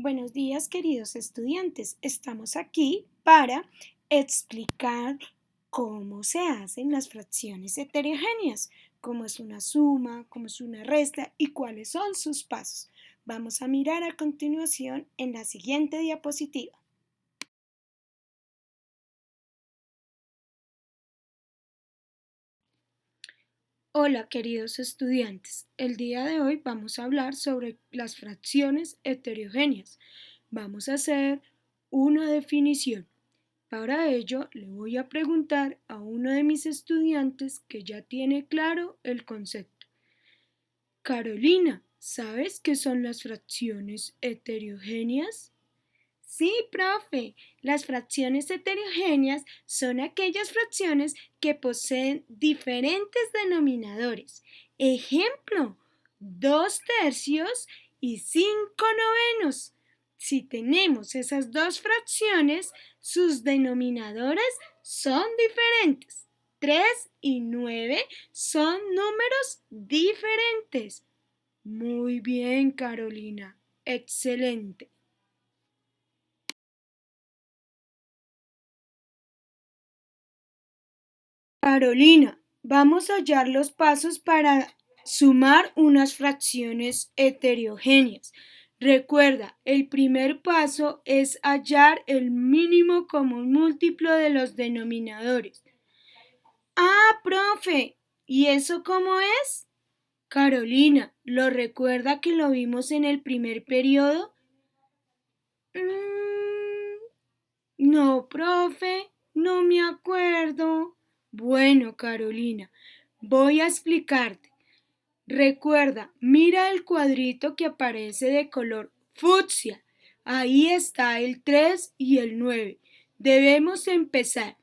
Buenos días, queridos estudiantes. Estamos aquí para explicar cómo se hacen las fracciones heterogéneas, cómo es una suma, cómo es una resta y cuáles son sus pasos. Vamos a mirar a continuación en la siguiente diapositiva. Hola, queridos estudiantes. El día de hoy vamos a hablar sobre las fracciones heterogéneas. Vamos a hacer una definición. Para ello, le voy a preguntar a uno de mis estudiantes que ya tiene claro el concepto. Carolina, ¿sabes qué son las fracciones heterogéneas? Sí, profe, las fracciones heterogéneas son aquellas fracciones que poseen diferentes denominadores. Ejemplo, 2/3 y 5/9. Si tenemos esas dos fracciones, sus denominadores son diferentes. 3 y 9 son números diferentes. Muy bien, Carolina. Excelente. Carolina, vamos a hallar los pasos para sumar unas fracciones heterogéneas. Recuerda, el primer paso es hallar el mínimo común múltiplo de los denominadores. Ah, profe, ¿y eso cómo es? Carolina, ¿lo recuerda que lo vimos en el primer periodo? No, profe, no me acuerdo. Bueno, Carolina, voy a explicarte. Recuerda, mira el cuadrito que aparece de color fucsia. Ahí está el 3 y el 9. Debemos empezar.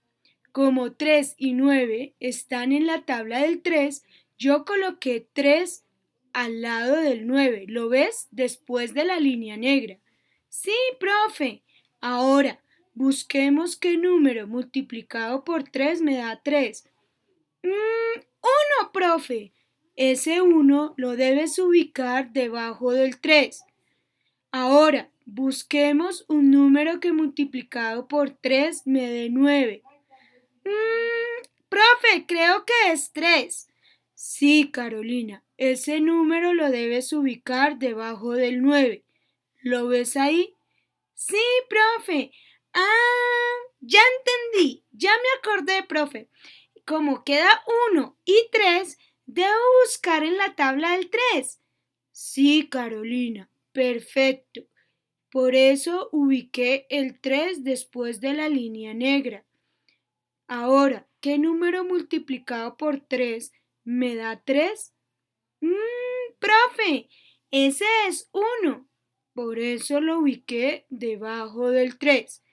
Como 3 y 9 están en la tabla del 3, yo coloqué 3 al lado del 9. ¿Lo ves? Después de la línea negra. Sí, profe. Ahora, busquemos qué número multiplicado por 3 me da 3. 1, profe. Ese 1 lo debes ubicar debajo del 3. Ahora, busquemos un número que multiplicado por 3 me dé 9. Profe, creo que es 3. Sí, Carolina, ese número lo debes ubicar debajo del 9. ¿Lo ves ahí? Sí, profe. Ya entendí, ya me acordé, profe. Como queda 1 y 3, debo buscar en la tabla del 3. Sí, Carolina, perfecto. Por eso ubiqué el 3 después de la línea negra. Ahora, ¿qué número multiplicado por 3 me da 3? Profe, ese es 1. Por eso lo ubiqué debajo del 3.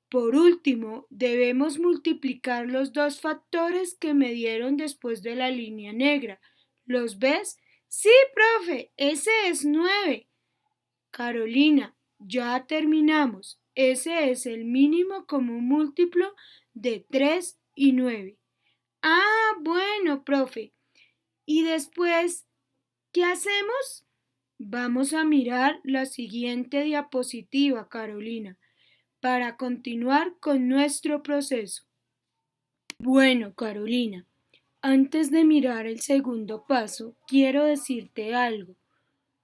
Por último, debemos multiplicar los dos factores que me dieron después de la línea negra. ¿Los ves? Sí, profe, ese es 9. Carolina, ya terminamos. Ese es el mínimo común múltiplo de 3 y 9. Ah, bueno, profe. ¿Y después qué hacemos? Vamos a mirar la siguiente diapositiva, Carolina, para continuar con nuestro proceso. Bueno, Carolina, antes de mirar el segundo paso, quiero decirte algo.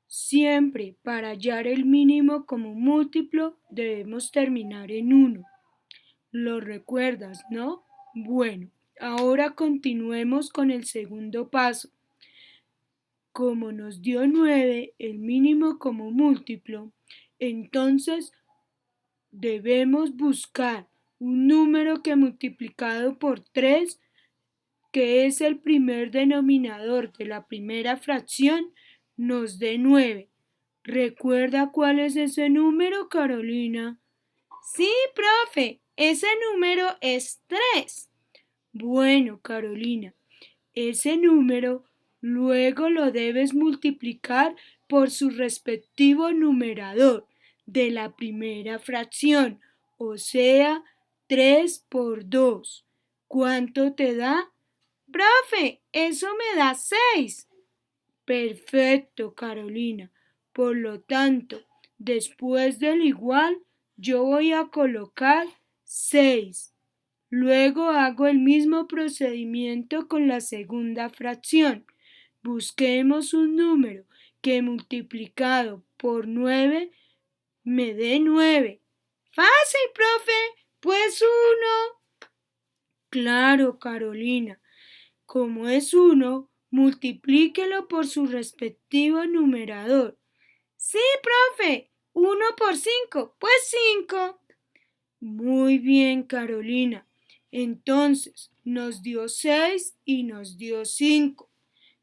Siempre para hallar el mínimo común múltiplo debemos terminar en 1. ¿Lo recuerdas, no? Bueno, ahora continuemos con el segundo paso. Como nos dio 9 el mínimo común múltiplo, entonces debemos buscar un número que multiplicado por 3, que es el primer denominador de la primera fracción, nos dé 9. ¿Recuerda cuál es ese número, Carolina? Sí, profe, ese número es 3. Bueno, Carolina, ese número luego lo debes multiplicar por su respectivo numerador de la primera fracción, o sea, 3 por 2. ¿Cuánto te da? Profe, eso me da 6. Perfecto, Carolina. Por lo tanto, Después del igual, yo voy a colocar 6. Luego hago el mismo procedimiento con la segunda fracción. Busquemos un número que multiplicado por 9 me dé 9. Fácil, profe. Pues 1. Claro, Carolina. Como es 1, multiplíquelo por su respectivo numerador. Sí, profe. 1 por 5, pues 5. Muy bien, Carolina. Entonces, nos dio 6 y nos dio 5.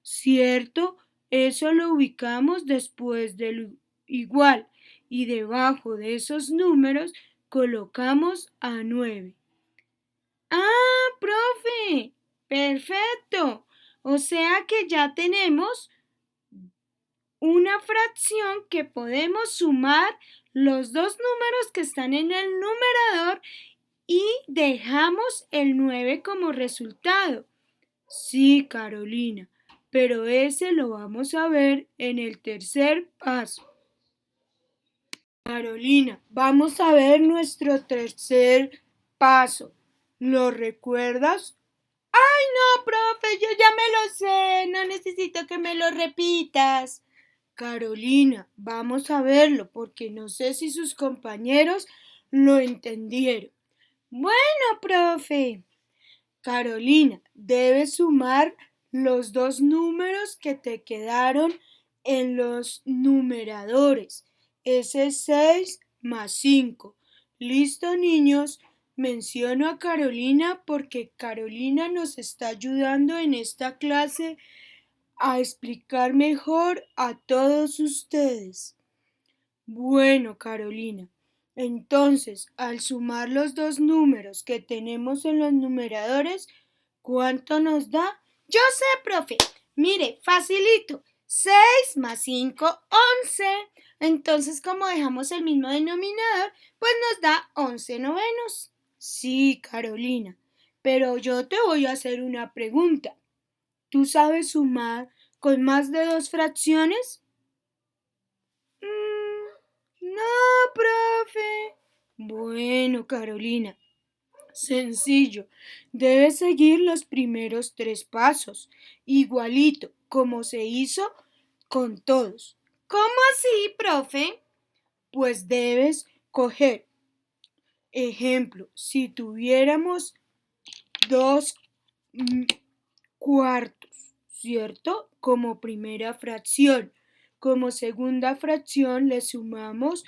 ¿Cierto? Eso lo ubicamos después del igual y debajo de esos números colocamos a 9. ¡Ah, profe! Perfecto. O sea que ya tenemos una fracción que podemos sumar los dos números que están en el numerador y dejamos el 9 como resultado. Sí, Carolina, pero ese lo vamos a ver en el tercer paso. Carolina, vamos a ver nuestro tercer paso. ¿Lo recuerdas? ¡Ay, no, profe! Yo ya me lo sé. No necesito que me lo repitas. Carolina, vamos a verlo porque no sé si sus compañeros lo entendieron. Bueno, profe. Carolina, debes sumar los dos números que te quedaron en los numeradores. Ese es 6 más 5. ¿Listo, niños? Menciono a Carolina porque Carolina nos está ayudando en esta clase a explicar mejor a todos ustedes. Bueno, Carolina, entonces, al sumar los dos números que tenemos en los numeradores, ¿cuánto nos da? Yo sé, profe. Mire, facilito. 6 más 5, 11. Entonces, como dejamos el mismo denominador, pues nos da 11 novenos. Sí, Carolina, pero yo te voy a hacer una pregunta. ¿Tú sabes sumar con más de dos fracciones? No, profe. Bueno, Carolina, sencillo. Debes seguir los primeros tres pasos, igualito como se hizo con todos. ¿Cómo así, profe? Pues debes coger, ejemplo, si tuviéramos dos cuartos, ¿cierto? Como primera fracción. Como segunda fracción le sumamos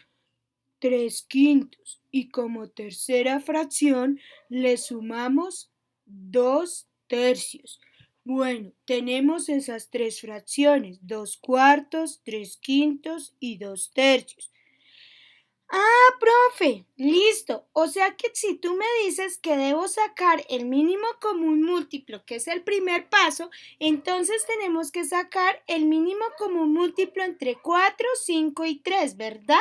3/5 y como tercera fracción le sumamos 2/3. Bueno, tenemos esas tres fracciones, 2/4, 3/5 y 2/3. Ah, profe, listo. O sea que si tú me dices que debo sacar el mínimo común múltiplo, que es el primer paso, entonces tenemos que sacar el mínimo común múltiplo entre 4, 5 y 3, ¿verdad?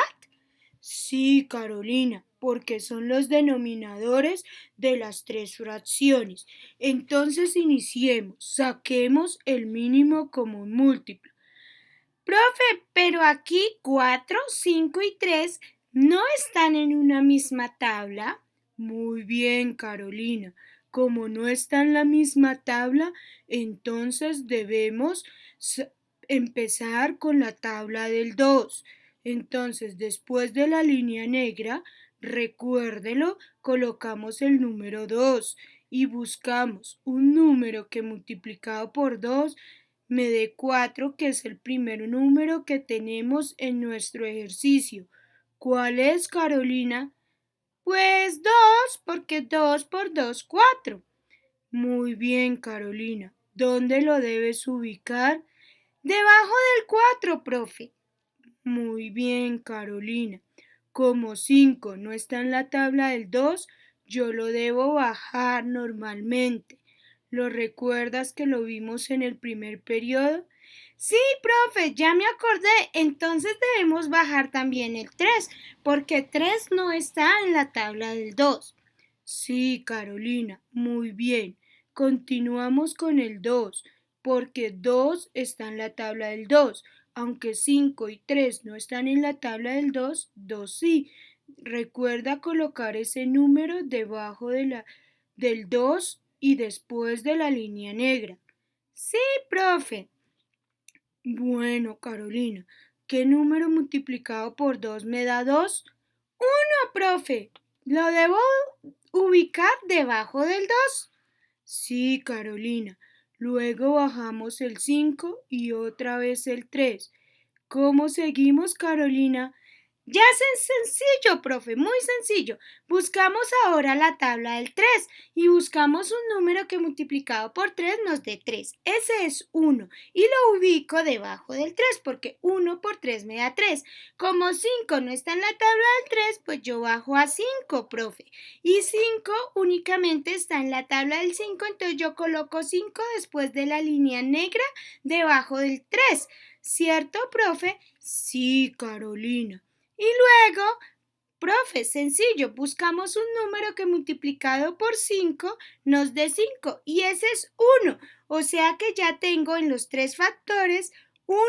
Sí, Carolina, porque son los denominadores de las tres fracciones. Entonces iniciemos, saquemos el mínimo común múltiplo. Profe, pero aquí 4, 5 y 3 no están en una misma tabla. Muy bien, Carolina. Como no está en la misma tabla, entonces debemos empezar con la tabla del 2. Entonces, después de la línea negra, recuérdelo, colocamos el número 2 y buscamos un número que multiplicado por 2 me dé 4, que es el primer número que tenemos en nuestro ejercicio. ¿Cuál es, Carolina? Pues 2, porque 2 por 2, 4. Muy bien, Carolina. ¿Dónde lo debes ubicar? Debajo del 4, profe. Muy bien, Carolina. Como 5 no está en la tabla del 2, yo lo debo bajar normalmente. ¿Lo recuerdas que lo vimos en el primer periodo? Sí, profe, ya me acordé. Entonces debemos bajar también el 3, porque 3 no está en la tabla del 2. Sí, Carolina, muy bien. Continuamos con el 2, porque 2 está en la tabla del 2. aunque 5 y 3 no están en la tabla del 2, 2 sí. Recuerda colocar ese número debajo del 2 y después de la línea negra. Sí, profe. Bueno, Carolina, ¿qué número multiplicado por 2 me da 2? ¡1, profe! ¿Lo debo ubicar debajo del 2? Sí, Carolina. Luego bajamos el 5 y otra vez el 3. ¿Cómo seguimos, Carolina? Ya es sencillo, profe, muy sencillo. Buscamos ahora la tabla del 3 y buscamos un número que multiplicado por 3 nos dé 3. Ese es 1 y lo ubico debajo del 3 porque 1 por 3 me da 3. Como 5 no está en la tabla del 3, pues yo bajo a 5, profe. Y 5 únicamente está en la tabla del 5, entonces yo coloco 5 después de la línea negra debajo del 3. ¿Cierto, profe? Sí, Carolina. Y luego, profe, sencillo, buscamos un número que multiplicado por 5 nos dé 5 y ese es 1. O sea que ya tengo en los tres factores 1,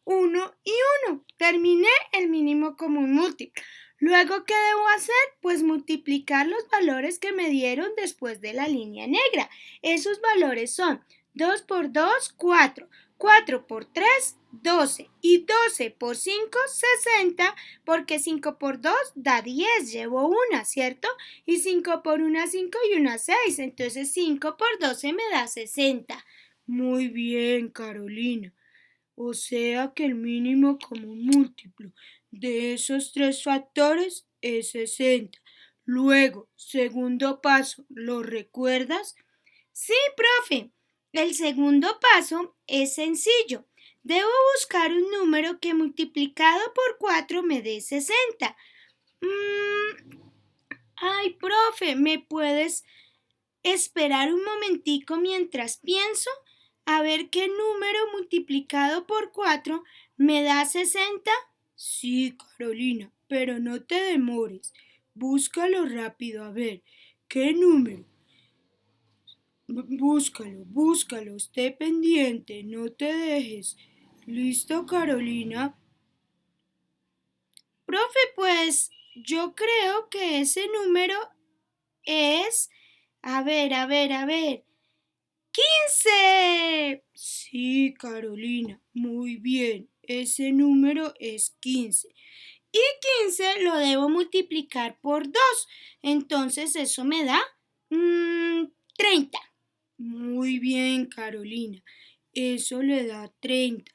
1 y 1. Terminé el mínimo común múltiplo. Luego, ¿qué debo hacer? Pues multiplicar los valores que me dieron después de la línea negra. Esos valores son 2 por 2, 4. 4 por 3, 12 y 12 por 5, 60, porque 5 por 2 da 10, llevo una, ¿cierto? Y 5 por 1, 5 y 1, 6, entonces 5 por 12 me da 60. Muy bien, Carolina. O sea que el mínimo común múltiplo de esos tres factores es 60. Luego, segundo paso, ¿lo recuerdas? Sí, profe. El segundo paso es sencillo. Debo buscar un número que multiplicado por 4 me dé 60. Ay, profe, ¿me puedes esperar un momentico mientras pienso? A ver qué número multiplicado por 4 me da 60. Sí, Carolina, pero no te demores. Búscalo rápido, a ver, ¿qué número? Búscalo, esté pendiente, no te dejes. ¿Listo, Carolina? Profe, pues yo creo que ese número es, a ver, 15. Sí, Carolina, muy bien, ese número es 15. Y 15 lo debo multiplicar por 2, entonces eso me da 30. Muy bien, Carolina. Eso le da 30.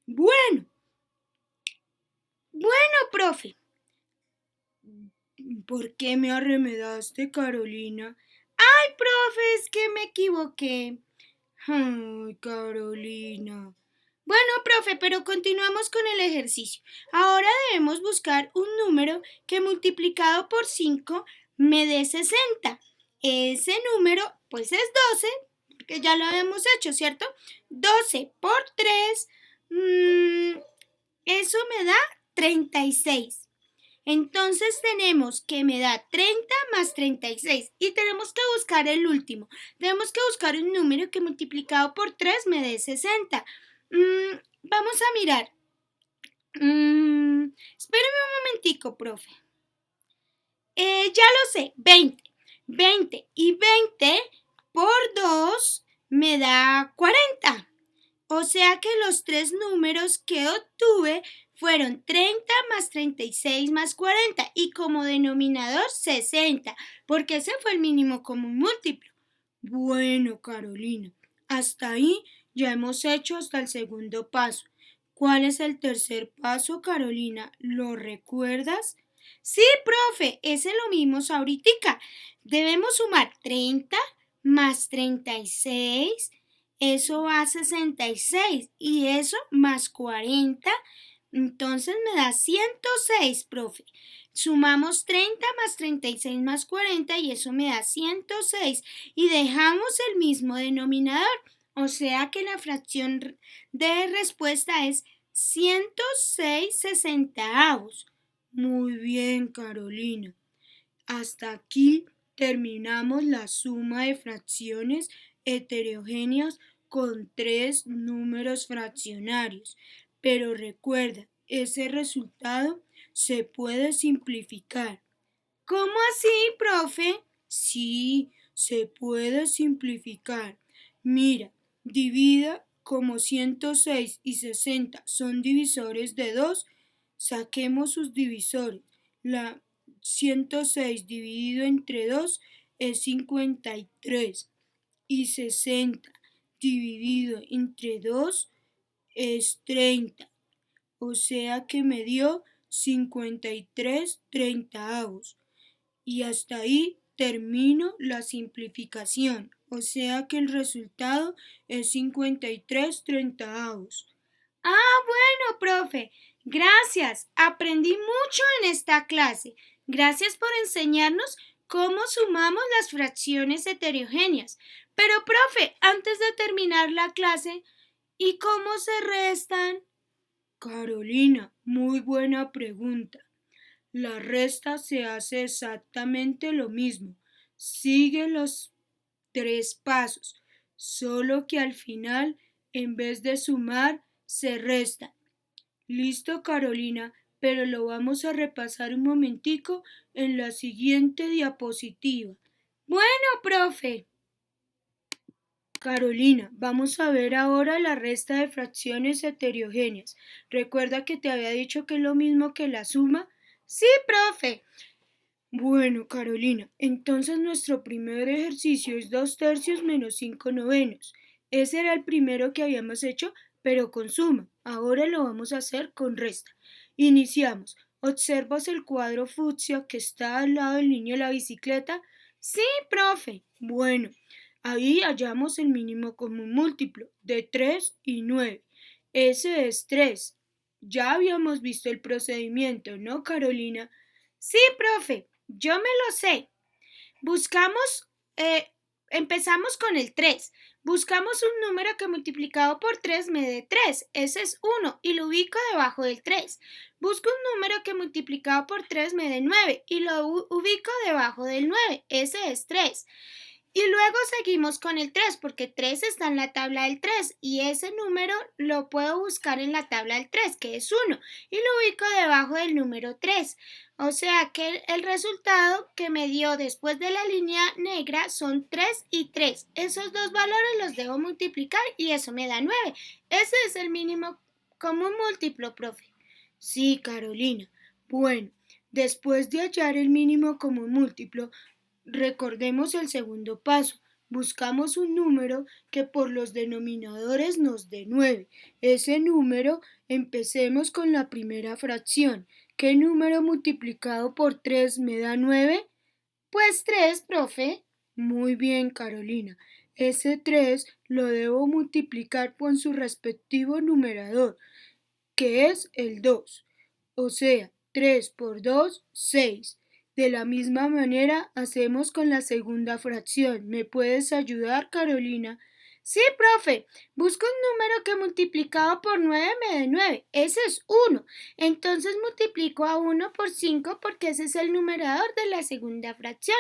Bueno, profe. ¿Por qué me arremedaste, Carolina? Ay, profe, es que me equivoqué. Ay, Carolina. Bueno, profe, pero continuamos con el ejercicio. Ahora debemos buscar un número que multiplicado por 5 me dé 60. Ese número, pues es 12, porque ya lo habíamos hecho, ¿cierto? 12 por 3, eso me da 36. Entonces tenemos que me da 30 más 36 y tenemos que buscar el último. Tenemos que buscar un número que multiplicado por 3 me dé 60. Vamos a mirar. Espérame un momentico, profe. Ya lo sé, 20. 20 y 20 por 2 me da 40. O sea que los tres números que obtuve fueron 30 más 36 más 40 y como denominador 60, porque ese fue el mínimo común múltiplo. Bueno, Carolina, hasta ahí ya hemos hecho hasta el segundo paso. ¿Cuál es el tercer paso, Carolina? ¿Lo recuerdas? Sí, profe, ese lo vimos ahorita. Debemos sumar 30 más 36, eso va a 66 y eso más 40, entonces me da 106, profe. Sumamos 30 más 36 más 40 y eso me da 106 y dejamos el mismo denominador, o sea que la fracción de respuesta es 106 sesentaavos. Muy bien, Carolina. Hasta aquí terminamos la suma de fracciones heterogéneas con tres números fraccionarios. Pero recuerda, ese resultado se puede simplificar. ¿Cómo así, profe? Sí, se puede simplificar. Mira, divida como 106 y 60 son divisores de 2. Saquemos sus divisores. La 106 dividido entre 2 es 53 y 60 dividido entre 2 es 30. O sea que me dio 53 treintaavos. Y hasta ahí termino la simplificación, o sea que el resultado es 53 treintaavos. Ah, bueno, profe, gracias. Aprendí mucho en esta clase. Gracias por enseñarnos cómo sumamos las fracciones heterogéneas. Pero, profe, antes de terminar la clase, ¿y cómo se restan? Carolina, muy buena pregunta. La resta se hace exactamente lo mismo. Sigue los 3 pasos, solo que al final, en vez de sumar, se resta. Listo, Carolina, pero lo vamos a repasar un momentico en la siguiente diapositiva. Bueno, profe. Carolina, vamos a ver ahora la resta de fracciones heterogéneas. ¿Recuerda que te había dicho que es lo mismo que la suma? Sí, profe. Bueno, Carolina, entonces nuestro primer ejercicio es 2/3 menos 5/9. Ese era el primero que habíamos hecho, pero con suma. Ahora lo vamos a hacer con resta. Iniciamos. ¿Observas el cuadro fucsia que está al lado del niño de la bicicleta? Sí, profe. Bueno, ahí hallamos el mínimo común múltiplo de 3 y 9. Ese es 3. Ya habíamos visto el procedimiento, ¿no, Carolina? Sí, profe, yo me lo sé. Buscamos, empezamos con el 3. Buscamos un número que multiplicado por 3 me dé 3. Ese es 1 y lo ubico debajo del 3. Busco un número que multiplicado por 3 me dé 9 y lo ubico debajo del 9. Ese es 3. Y luego seguimos con el 3 porque 3 está en la tabla del 3 y ese número lo puedo buscar en la tabla del 3 que es 1 y lo ubico debajo del número 3. O sea que el resultado que me dio después de la línea negra son 3 y 3. Esos dos valores los debo multiplicar y eso me da 9. Ese es el mínimo común múltiplo, profe. Sí, Carolina. Bueno, después de hallar el mínimo común múltiplo, recordemos el segundo paso. Buscamos un número que por los denominadores nos dé 9. Ese número, empecemos con la primera fracción. ¿Qué número multiplicado por 3 me da 9? Pues 3, profe. Muy bien, Carolina. Ese 3 lo debo multiplicar con su respectivo numerador, que es el 2. O sea, 3 por 2, 6. De la misma manera hacemos con la segunda fracción. ¿Me puedes ayudar, Carolina? Sí, profe. Busco un número que multiplicado por 9 me dé 9. Ese es 1. Entonces multiplico a 1 por 5 porque ese es el numerador de la segunda fracción.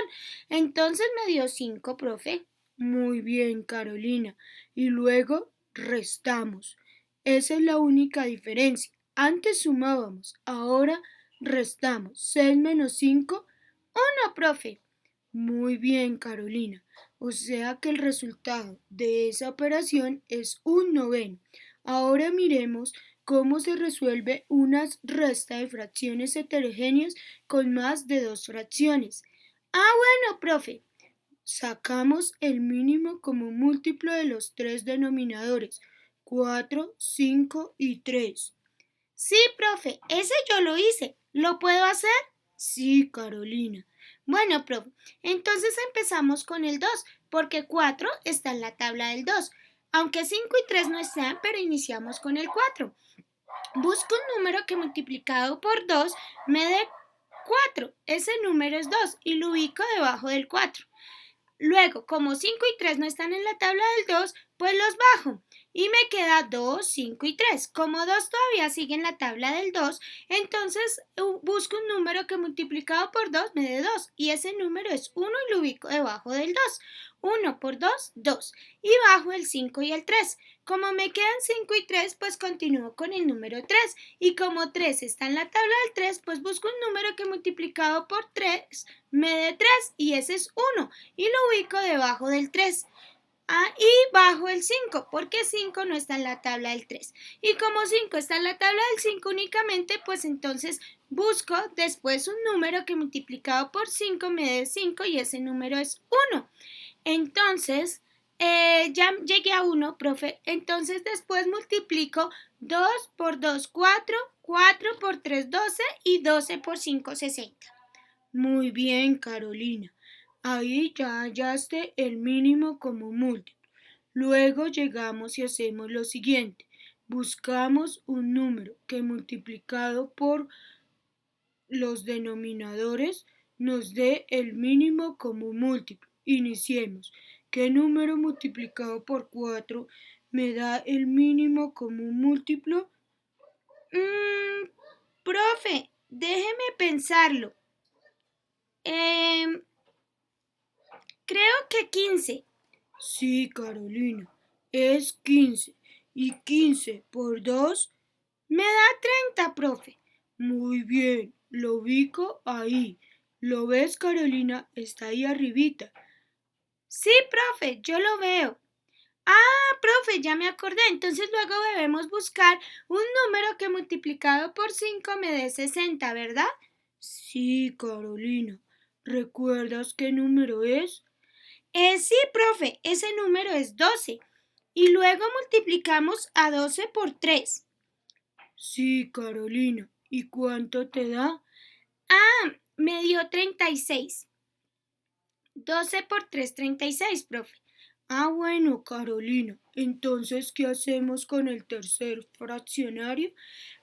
Entonces me dio 5, profe. Muy bien, Carolina. Y luego restamos. Esa es la única diferencia. Antes sumábamos, ahora restamos. 6 menos 5, 1, profe. Muy bien, Carolina. O sea que el resultado de esa operación es un noveno. Ahora miremos cómo se resuelve una resta de fracciones heterogéneas con más de 2 fracciones. Ah, bueno, profe. Sacamos el mínimo común múltiplo de los 3 denominadores, 4, 5 y 3. Sí, profe, ese yo lo hice. ¿Lo puedo hacer? Sí, Carolina. Bueno, profe, entonces empezamos con el 2, porque 4 está en la tabla del 2. Aunque 5 y 3 no están, pero iniciamos con el 4. Busco un número que multiplicado por 2 me dé 4. Ese número es 2 y lo ubico debajo del 4. Luego, como 5 y 3 no están en la tabla del 2, pues los bajo. y me queda 2, 5 y 3. Como 2 todavía sigue en la tabla del 2, entonces busco un número que multiplicado por 2 me dé 2 y ese número es 1 y lo ubico debajo del 2. 1 por 2, 2 y bajo el 5 y el 3. Como me quedan 5 y 3, pues continúo con el número 3 y como 3 está en la tabla del 3, pues busco un número que multiplicado por 3 me dé 3 y ese es 1 y lo ubico debajo del 3. Y bajo el 5, porque 5 no está en la tabla del 3. Y como 5 está en la tabla del 5 únicamente, pues entonces busco después un número que multiplicado por 5 me dé 5 y ese número es 1. Entonces, ya llegué a 1, profe. Entonces después multiplico 2 por 2, 4, 4 por 3, 12 y 12 por 5, 60. Muy bien, Carolina. Ahí ya hallaste el mínimo como múltiplo. Luego llegamos y hacemos lo siguiente. Buscamos un número que multiplicado por los denominadores nos dé el mínimo como múltiplo. Iniciemos. ¿Qué número multiplicado por 4 me da el mínimo como múltiplo? Profe, déjeme pensarlo. Creo que 15. Sí, Carolina, es 15. Y 15 por 2 me da 30, profe. Muy bien, lo ubico ahí. ¿Lo ves, Carolina? Está ahí arribita. Sí, profe, yo lo veo. Profe, ya me acordé. Entonces luego debemos buscar un número que multiplicado por 5 me dé 60, ¿verdad? Sí, Carolina. ¿Recuerdas qué número es? Sí, profe, ese número es 12. Y luego multiplicamos a 12 por 3. Sí, Carolina. ¿Y cuánto te da? Me dio 36. 12 por 3, 36, profe. Bueno, Carolina. Entonces, ¿qué hacemos con el tercer fraccionario?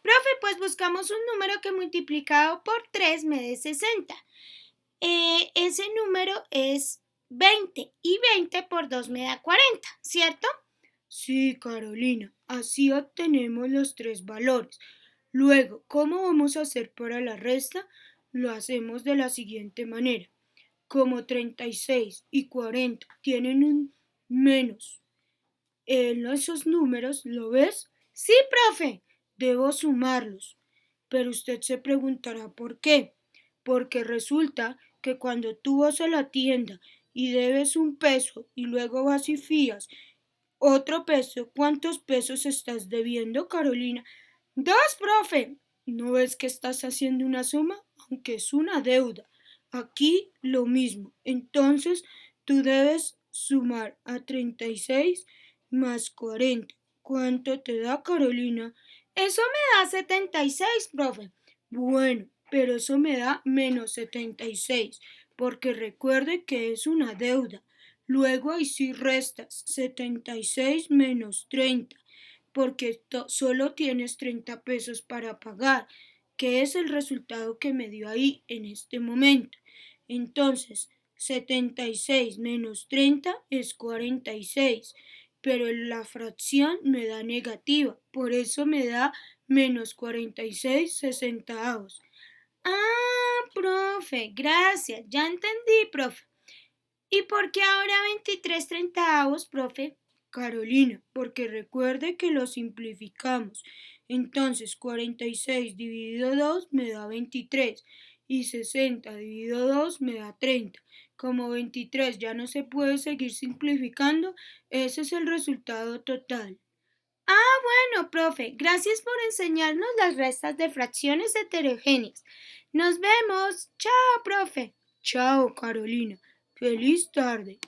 Profe, pues buscamos un número que multiplicado por 3 me dé 60. Ese número es 20 y 20 por 2 me da 40, ¿cierto? Sí, Carolina, así obtenemos los tres valores. Luego, ¿cómo vamos a hacer para la resta? Lo hacemos de la siguiente manera. Como 36 y 40 tienen un menos en esos números, ¿lo ves? Sí, profe, debo sumarlos. Pero usted se preguntará por qué. Porque resulta que cuando tú vas a la tienda y debes un peso y luego vas y fías otro peso, ¿cuántos pesos estás debiendo, Carolina? 2, profe. ¿No ves que estás haciendo una suma? Aunque es una deuda. Aquí lo mismo. Entonces tú debes sumar a 36 más 40. ¿Cuánto te da, Carolina? Eso me da 76, profe. Bueno, pero eso me da menos 76, porque recuerde que es una deuda. Luego ahí sí restas 76 menos 30, porque solo tienes 30 pesos para pagar, que es el resultado que me dio ahí en este momento. Entonces, 76 menos 30 es 46, pero la fracción me da negativa, por eso me da menos 46 sesentaavos. Profe, gracias, ya entendí, profe. ¿Y por qué ahora 23 treintaavos, profe? Carolina, porque recuerde que lo simplificamos. Entonces, 46 dividido 2 me da 23 y 60 dividido 2 me da 30. Como 23 ya no se puede seguir simplificando, ese es el resultado total. Bueno, profe, gracias por enseñarnos las restas de fracciones heterogéneas. Nos vemos. Chao, profe. Chao, Carolina. Feliz tarde.